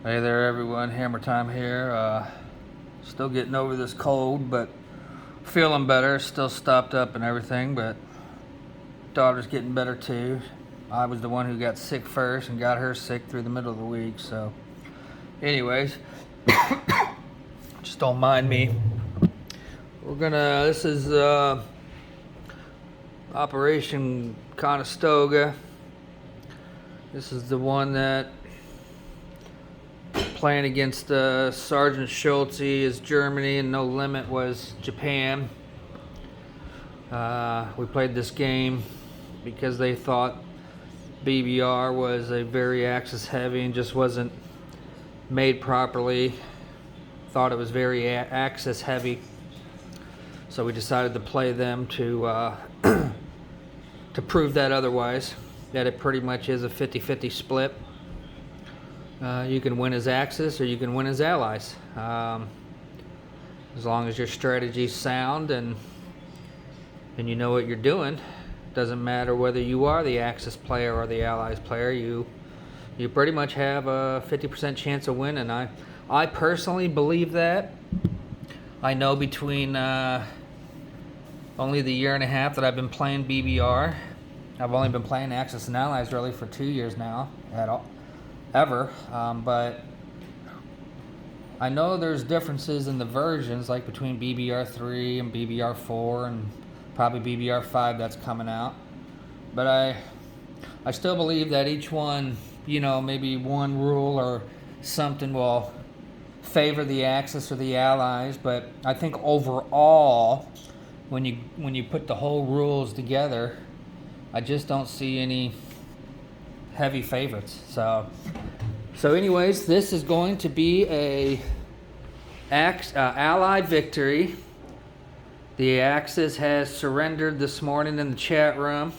Hey there everyone, Hammer Time here. Still getting over this cold, but feeling better. Still stopped up and everything, but daughter's getting better too. I was the one who got sick first and got her sick through the middle of the week, so anyways, just don't mind me. This is Operation Konigstiger. This is the one that playing against Sergeant Schultz is Germany and No Limit was Japan. We played this game because they thought BBR was a very axis heavy and just wasn't made properly. Thought it was very axis heavy. So we decided to play them to to prove that otherwise, that it pretty much is a 50-50 split. You can win as Axis or you can win as allies, as long as your strategy's sound and you know what you're doing. Doesn't matter whether you are the Axis player or the allies player. You pretty much have a 50% chance of winning. I personally believe that. I know between only the year and a half that I've been playing BBR, I've only been playing Axis and allies really for 2 years now at all. But I know there's differences in the versions, like between BBR 3 and BBR 4 and probably BBR 5 that's coming out. But I still believe that each one, maybe one rule or something will favor the Axis or the allies. But I think overall, when you put the whole rules together, I just don't see any heavy favorites. So anyways, this is going to be a Allied victory. The Axis has surrendered this morning in the chat room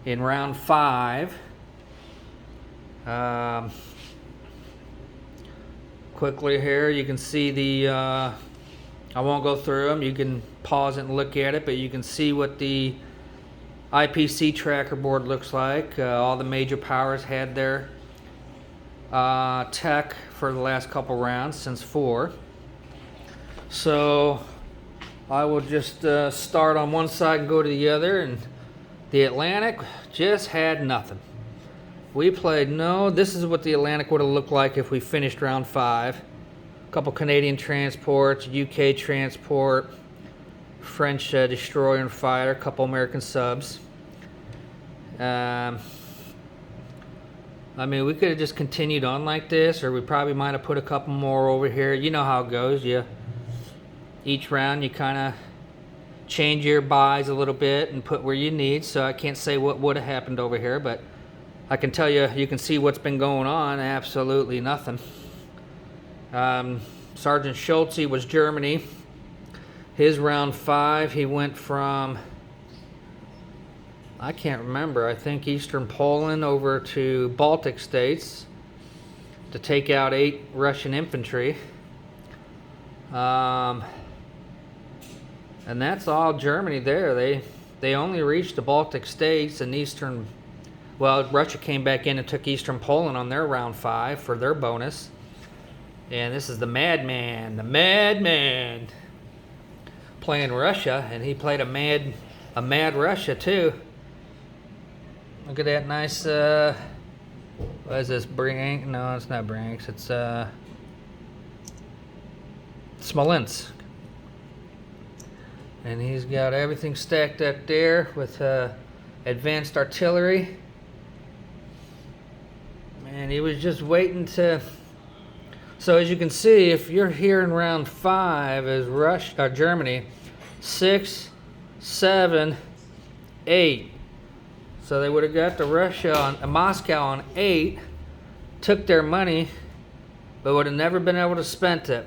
in round 5. Quickly here, you can see the I won't go through them. You can pause it and look at it, but you can see what the IPC tracker board looks like. All the major powers had their tech for the last couple rounds since 4. So I will just start on one side and go to the other. And the Atlantic just had nothing. We played this is what the Atlantic would have looked like if we finished round 5. A couple Canadian transports, UK transport, French destroyer and fighter, a couple American subs. I mean, we could have just continued on like this, or we probably might have put a couple more over here. You know how it goes. Each round you kind of change your buys a little bit and put where you need. So I can't say what would have happened over here, but I can tell you, you can see what's been going on. Absolutely nothing. Sergeant Schultz was Germany. His round 5, he went from, I can't remember, I think Eastern Poland over to Baltic states to take out 8 Russian infantry. And that's all Germany there. They only reached the Baltic states and Russia came back in and took Eastern Poland on their round 5 for their bonus. And this is the madman playing Russia, and he played a mad Russia too. Look at that nice, what is this, Bryansk? No, it's not Bryansk, it's Smolensk. And he's got everything stacked up there with advanced artillery. And he was just waiting to... So as you can see, if you're here in round 5 as Germany, 6, 7, 8. So they would have got to Moscow on 8, took their money, but would have never been able to spend it.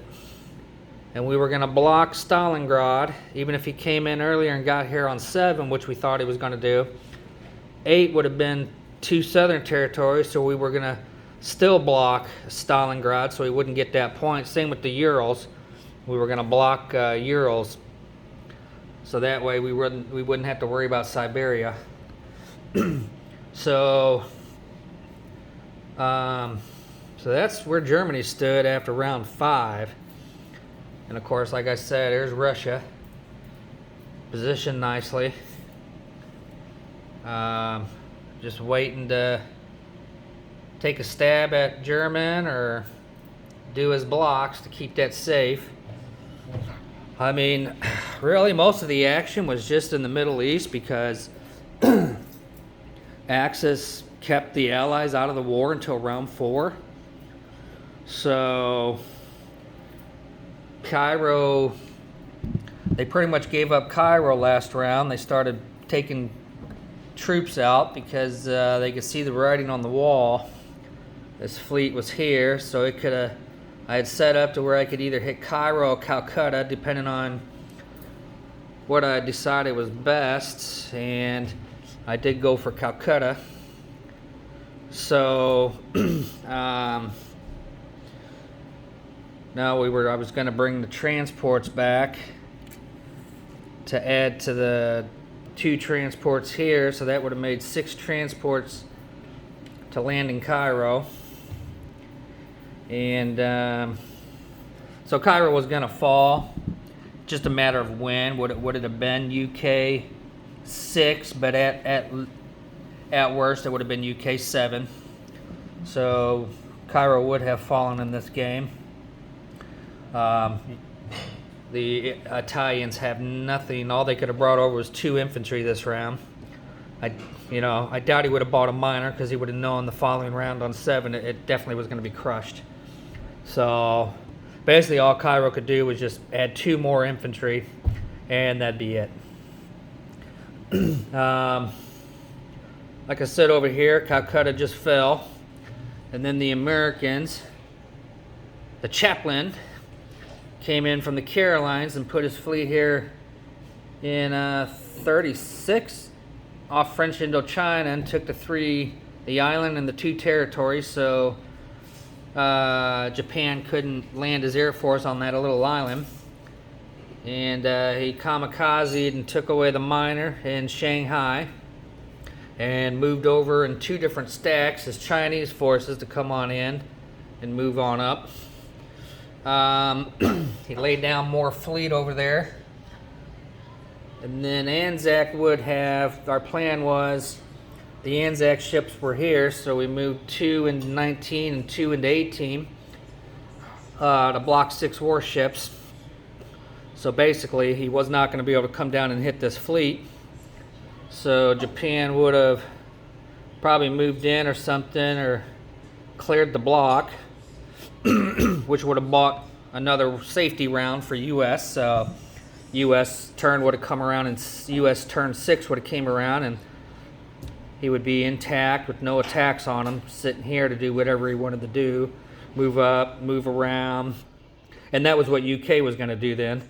And we were going to block Stalingrad, even if he came in earlier and got here on 7, which we thought he was going to do. 8 would have been 2 southern territories, so we were going to still block Stalingrad, so he wouldn't get that point. Same with the Urals. We were going to block Urals, so that way we wouldn't have to worry about Siberia. So So that's where Germany stood after round 5. And of course, like I said, there's Russia, positioned nicely. Just waiting to take a stab at German or do his blocks to keep that safe. I mean, really, most of the action was just in the Middle East because Axis kept the Allies out of the war until round 4. So Cairo, they pretty much gave up Cairo last round. They started taking troops out because they could see the writing on the wall. This fleet was here, so it could have. I had set up to where I could either hit Cairo or Calcutta, depending on what I decided was best, and I did go for Calcutta. So now I was going to bring the transports back to add to the 2 transports here, so that would have made 6 transports to land in Cairo. And so Cairo was going to fall, just a matter of when. Would it have been UK 6, but at worst it would have been UK 7. So Cairo would have fallen in this game. The Italians have nothing. All they could have brought over was 2 infantry this round. I doubt he would have bought a minor because he would have known the following round on 7 it definitely was going to be crushed. So basically all Cairo could do was just add 2 more infantry and that'd be it. Like I said over here, Calcutta just fell. And then the Americans, the chaplain, came in from the Carolines and put his fleet here in 36 off French Indochina and took the island and the 2 territories. So Japan couldn't land his air force on that little island. And he kamikazed and took away the minor in Shanghai and moved over in 2 different stacks his Chinese forces to come on in and move on up. He laid down more fleet over there. And then Anzac would have, our plan was, the Anzac ships were here, so we moved 2 into 19 and 2 into 18 to block 6 warships. So basically, he was not going to be able to come down and hit this fleet. So Japan would have probably moved in or something, or cleared the block, which would have bought another safety round for U.S. So U.S. turn would have come around, and U.S. turn 6 would have came around, and he would be intact with no attacks on him, sitting here to do whatever he wanted to do, move up, move around. And that was what UK was going to do then.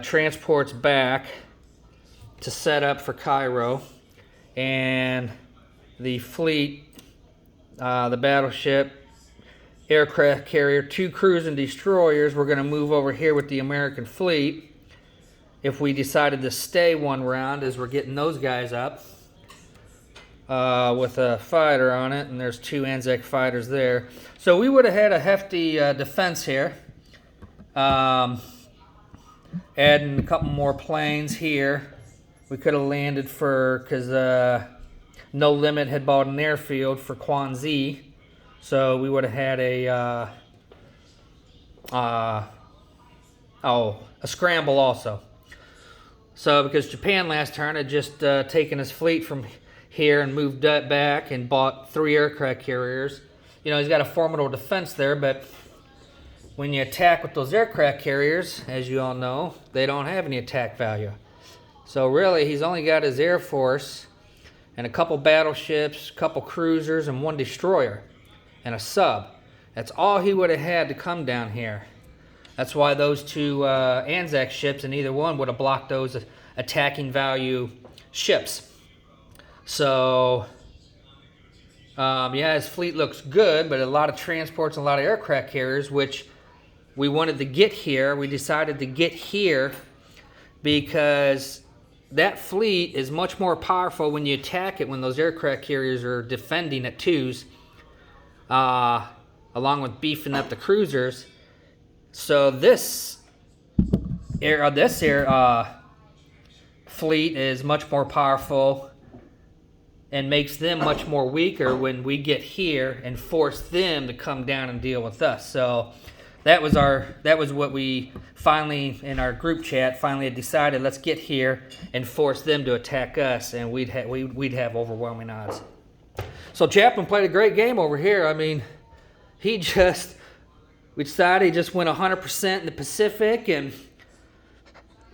Transports back to set up for Cairo. And the fleet, the battleship, aircraft carrier, 2 cruise and destroyers were going to move over here with the American fleet. If we decided to stay 1 round, as we're getting those guys up. With a fighter on it, and there's 2 Anzac fighters there. So we would have had a hefty defense here. Adding a couple more planes here. We could have landed because No Limit had bought an airfield for Kwanzi. So we would have had a scramble also. So because Japan last turn had just taken his fleet from here and moved that back and bought 3 aircraft carriers. He's got a formidable defense there, but when you attack with those aircraft carriers, as you all know, they don't have any attack value. So really, he's only got his air force and a couple battleships, a couple cruisers, and 1 destroyer and a sub. That's all he would have had to come down here. That's why those 2 Anzac ships in either one would have blocked those attacking value ships. So, his fleet looks good, but a lot of transports and a lot of aircraft carriers, which we wanted to get here. We decided to get here because that fleet is much more powerful when you attack it when those aircraft carriers are defending at 2s. A along with beefing up the cruisers. So this fleet is much more powerful and makes them much more weaker when we get here and force them to come down and deal with us. So that was what we finally, in our group chat, finally had decided, let's get here and force them to attack us, and we'd have overwhelming odds. So Chapman played a great game over here. I mean, we decided he just went 100% in the Pacific, and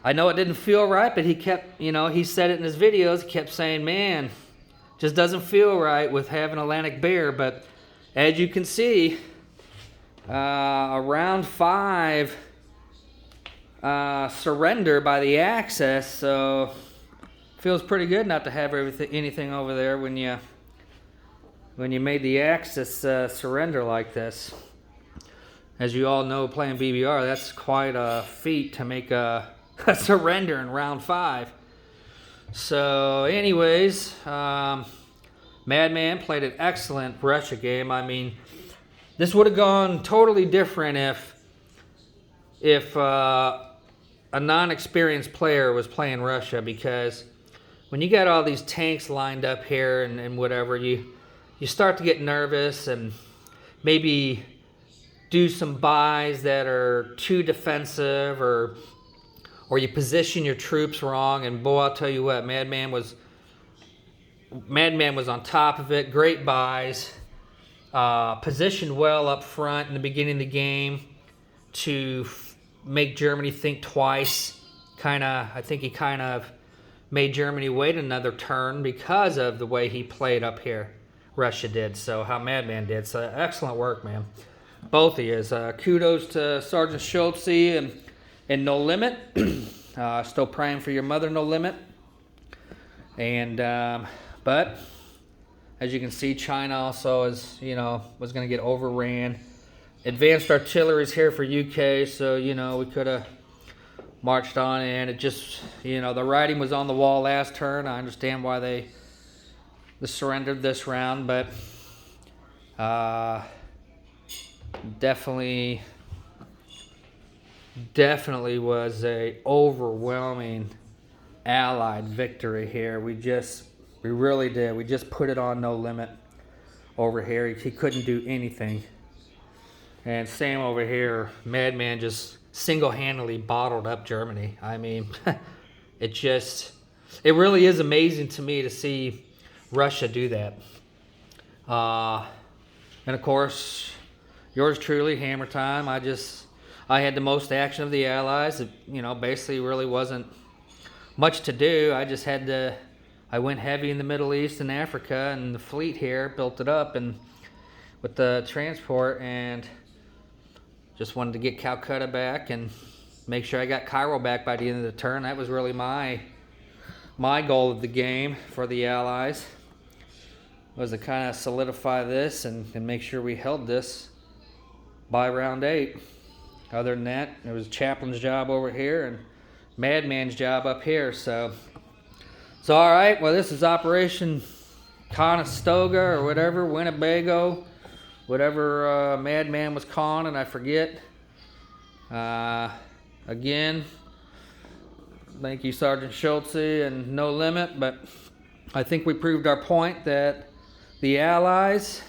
I know it didn't feel right, but he kept, he said it in his videos, he kept saying, man, just doesn't feel right with having Atlantic Bear. But as you can see, around 5 surrender by the Axis, so feels pretty good not to have anything over there when you made the Axis surrender like this. As you all know, playing BBR, that's quite a feat to make a surrender in round 5. So anyways, Madman played an excellent Russia game. I mean, this would have gone totally different if a non-experienced player was playing Russia, because when you got all these tanks lined up here and whatever, you start to get nervous and maybe do some buys that are too defensive, or you position your troops wrong. And boy, I'll tell you what, Madman was on top of it. Great buys, positioned well up front in the beginning of the game to make Germany think twice. I think he kind of made Germany wait another turn because of the way he played up here. Russia did. So how Madman did. So excellent work, man. Both of you. Kudos to Sergeant Schultze and No Limit. Still praying for your mother, No Limit. And but as you can see, China also was going to get overran. Advanced artillery is here for UK, so we could have marched on, and it just the writing was on the wall last turn. I understand why they surrendered this round, but definitely was a overwhelming Allied victory here. We really did. We just put it on No Limit over here. He couldn't do anything. And same over here. Madman just single-handedly bottled up Germany. I mean, it really is amazing to me to see Russia do that. And of course, yours truly, Hammer Time. I had the most action of the Allies. It, basically really wasn't much to do. I went heavy in the Middle East and Africa, and the fleet here built it up, and with the transport, and just wanted to get Calcutta back and make sure I got Cairo back by the end of the turn. That was really my goal of the game for the Allies, was to kind of solidify this and make sure we held this by round 8. Other than that, it was Chaplin's job over here and Madman's job up here. So all right. Well, this is Operation Konigstiger or whatever, Winnebago, whatever Madman was calling it, I forget. Again, thank you, Sergeant Schultze and No Limit. But I think we proved our point that the Allies,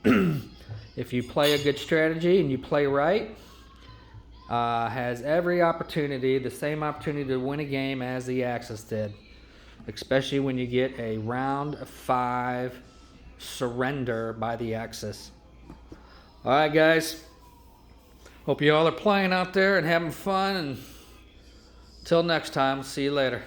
if you play a good strategy and you play right, has every opportunity, the same opportunity to win a game as the Axis did, especially when you get a round 5 surrender by the Axis. All right, guys. Hope you all are playing out there and having fun. And until next time, see you later.